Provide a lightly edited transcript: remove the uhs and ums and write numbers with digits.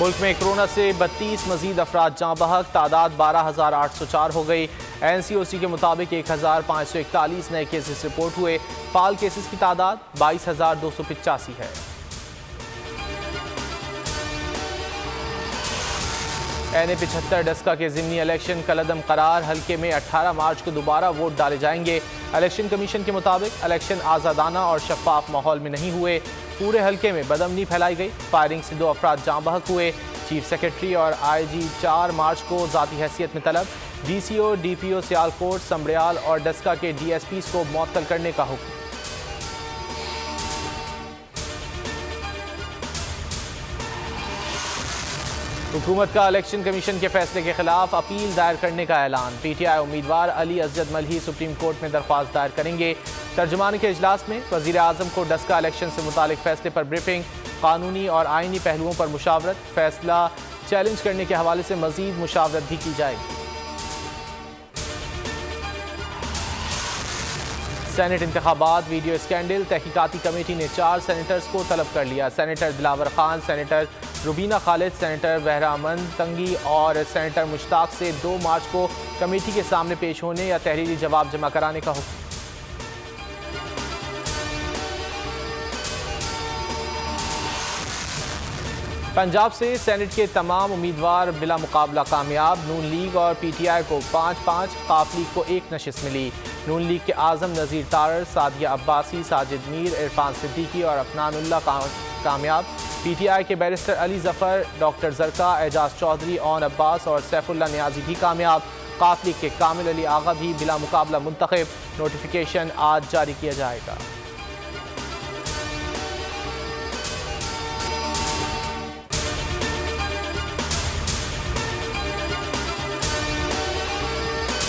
मुल्क में कोरोना से 32 मजीद अफराद जाँ बहक, तादाद 12,804 हो गई। NCOC के मुताबिक 1,541 नए केसेस रिपोर्ट हुए। फाल केसेस की तादाद 22,285 है। NA 75 डस्का के ज़िमनी इलेक्शन कलअदम करार। हल्के में 18 मार्च को दोबारा वोट डाले जाएंगे। इलेक्शन कमीशन के मुताबिक इलेक्शन आज़ादाना और शफाफ माहौल में नहीं हुए। पूरे हल्के में बदअमनी फैलाई गई। फायरिंग से 2 अफराद जाँ बहक हुए। चीफ सेक्रेटरी और IG 4 मार्च को ज़ाती हैसियत में तलब। DCO DPO सियालकोट, समड़ियाल और डस्का के DSPs को मुअत्तल करने का हुक्म। हुकूमत का इलेक्शन कमीशन के फैसले के खिलाफ अपील दायर करने का ऐलान। PTI उम्मीदवार अली असजद मलही सुप्रीम कोर्ट में दरख्वास्त दायर करेंगे। तर्जुमान के इजलास में वज़ीर आज़म को डस्का इलेक्शन से मुतालिक फैसले पर ब्रीफिंग, कानूनी और आइनी पहलुओं पर मुशावरत, फैसला चैलेंज करने के हवाले से मजीद मुशावरत भी की जाएगी। सेनेट इंतखाबात वीडियो स्कैंडल, तहकीकाती कमेटी ने 4 सेनेटर्स को तलब कर लिया। Senator Dilawar Khan, senator Rubina Khalid, senator Bahramand Tangi और सेनेटर मुश्ताक से 2 मार्च को कमेटी के सामने पेश होने या तहरीरी जवाब जमा कराने का हुक्म। पंजाब से सेनेट के तमाम उम्मीदवार बिला मुकाबला कामयाब। नून लीग और PTI को 5-5, काफ लीग को 1 नशिस्त मिली। नून लीग के आज़म नज़ीर तारर, सादिया अब्बासी, साजिद मीर, इरफान सिद्दीकी और अफनानुल्लाह कामयाब। PTI के बैरिस्टर अली जफ़र, डॉक्टर जरका, एजाज चौधरी, ओन अब्बास और सैफुल्ला नियाजी भी कामयाब। काफ लीग के कामिल अली आगा भी बिला मुकाबला मुंतखब। नोटिफिकेशन आज जारी किया जाएगा।